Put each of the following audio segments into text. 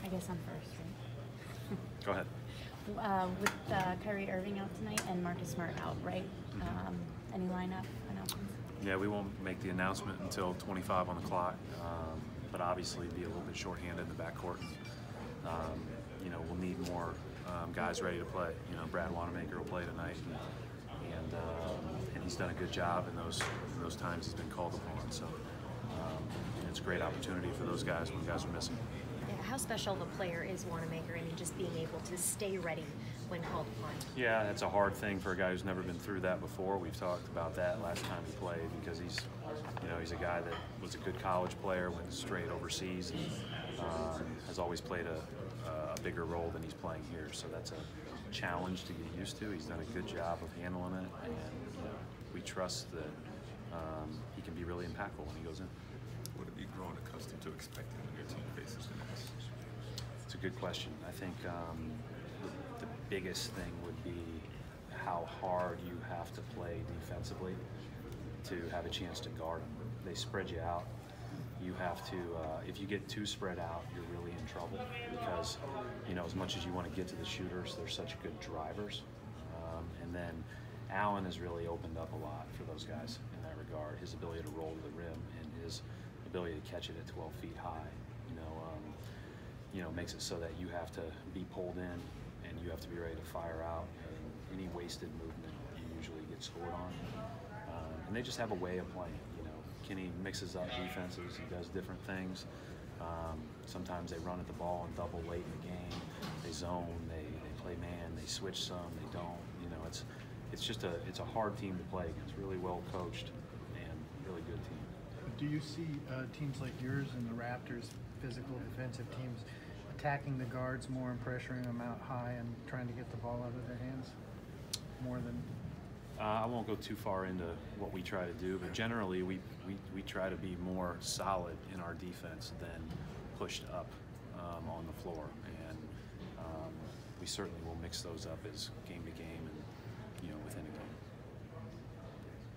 guess I'm first, right? Go ahead. With Kyrie Irving out tonight and Marcus Smart out, right? Any lineup announcements? Yeah, we won't make the announcement until 25 on the clock, but obviously be a little bit shorthanded in the backcourt. You know, we'll need more guys ready to play. You know, Brad Wanamaker will play tonight, and he's done a good job in those times he's been called upon. So it's a great opportunity for those guys when guys are missing. Yeah, how special of a player is Wanamaker? I mean, just being able to stay ready when called upon. Yeah, that's a hard thing for a guy who's never been through that before. We've talked about that last time he played because he's a guy that was a good college player, went straight overseas, and has always played a bigger role than he's playing here. So that's a challenge to get used to. He's done a good job of handling it, and we trust that he can be really impactful when he goes in. Would it be grown accustomed to expecting when your team faces the Nets? It's a good question. I think the biggest thing would be how hard you have to play defensively to have a chance to guard them. They spread you out. You have to, if you get too spread out, you're really in trouble because, as much as you want to get to the shooters, they're such good drivers. And then Allen has really opened up a lot for those guys in that regard. His ability to roll to the rim and his ability to catch it at 12 feet high, makes it so that you have to be pulled in and you have to be ready to fire out. And any wasted movement, you usually get scored on. And they just have a way of playing. Kenny mixes up defenses. He does different things. Sometimes they run at the ball and double late in the game. They zone. They play man. They switch some. They don't. It's a hard team to play against. Really well coached and really good team. Do you see teams like yours and the Raptors, physical defensive teams, attacking the guards more and pressuring them out high and trying to get the ball out of their hands more than? I won't go too far into what we try to do, but generally we try to be more solid in our defense than pushed up on the floor, and we certainly will mix those up as game to game and within a game.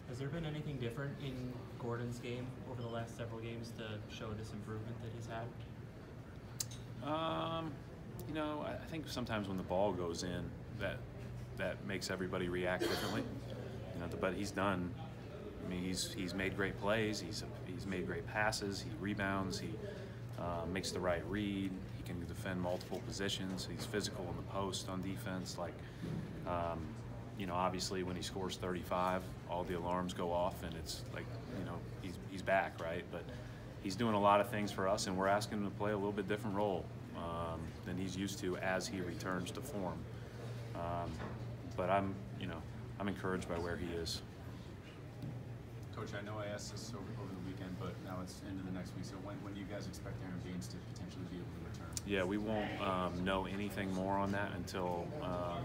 Has there been anything different in Gordon's game over the last several games to show this improvement that he's had? I think sometimes when the ball goes in, that makes everybody react differently. But he's done. I mean, he's made great plays. He's made great passes. He rebounds. He makes the right read. He can defend multiple positions. He's physical in the post on defense. Obviously when he scores 35, all the alarms go off, and it's like, he's back, right? But he's doing a lot of things for us, and we're asking him to play a little bit different role than he's used to as he returns to form. But I'm encouraged by where he is. Coach, I know I asked this over the weekend, but now it's into the next week. So when do you guys expect ARON Baynes to potentially be able to return? Yeah, we won't know anything more on that until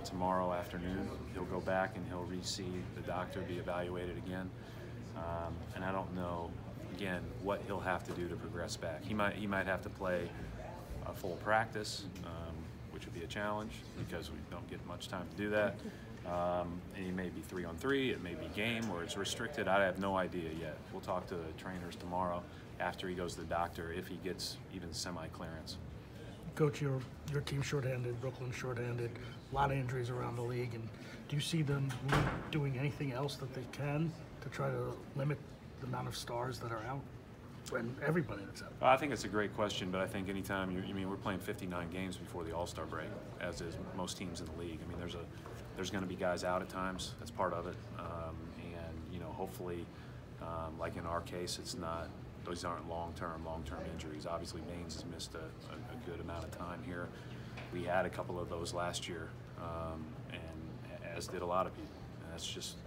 tomorrow afternoon. He'll go back and he'll re-see the doctor, be evaluated again. And I don't know, again, what he'll have to do to progress back. He might have to play a full practice, which would be a challenge because we don't get much time to do that. And he may be 3-on-3, it may be game, or it's restricted. I have no idea yet. We'll talk to the trainers tomorrow after he goes to the doctor if he gets even semi-clearance. Coach, your team's shorthanded, Brooklyn's shorthanded, a lot of injuries around the league, and do you see them doing anything else that they can to try to limit the amount of stars that are out? And everybody that's out. I think it's a great question, but I think anytime we're playing 59 games before the All-Star break, as is most teams in the league. I mean, there's going to be guys out at times. That's part of it, and hopefully, like in our case, those aren't long-term injuries. Obviously, Baynes has missed a good amount of time here. We had a couple of those last year, and as did a lot of people. And that's just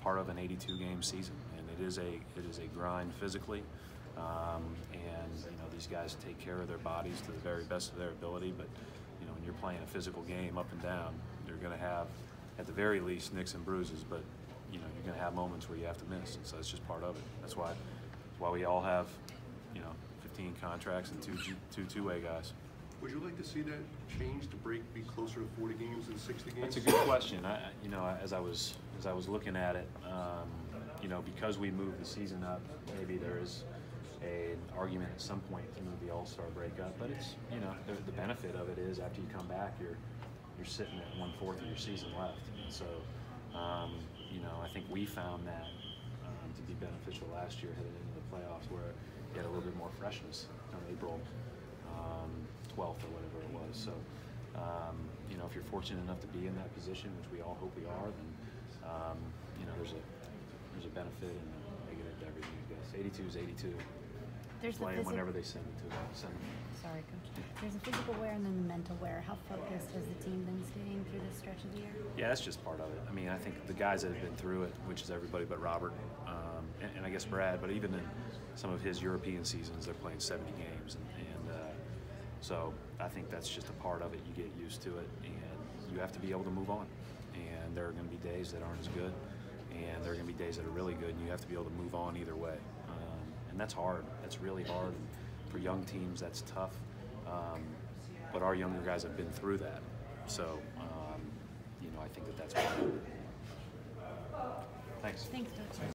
part of an 82-game season, and it is a grind physically. These guys take care of their bodies to the very best of their ability, but when you're playing a physical game up and down, you're going to have, at the very least, nicks and bruises, but you're going to have moments where you have to miss, and so that's just part of it. That's why we all have 15 contracts and two two-way guys. Would you like to see that change, to be closer to 40 games than 60 games? That's a good question. As I was looking at it, because we moved the season up, maybe there is an argument at some point to move the All-Star break up, but it's, you know, the benefit of it is after you come back, you're sitting at 1/4 of your season left. And so, you know, I think we found that to be beneficial last year headed into the playoffs, where you had a little bit more freshness on April 12th or whatever it was. So, you know, if you're fortunate enough to be in that position, which we all hope we are, then, you know, there's a benefit and a negative to everything, I guess. 82 is 82. There's the Play them whenever they send it to them. Sorry, Coach. There's the physical wear and then the mental wear. How focused has the team been staying through this stretch of the year? Yeah, that's just part of it. I mean, I think the guys that have been through it, which is everybody but Robert, and I guess Brad, but even in some of his European seasons, they're playing 70 games. And so I think that's just a part of it. You get used to it, and you have to be able to move on. And there are going to be days that aren't as good, and there are going to be days that are really good, and you have to be able to move on either way. And that's hard. That's really hard. And for young teams, that's tough. But our younger guys have been through that. So, you know, I think that's part of it. Thanks. Thanks, Coach.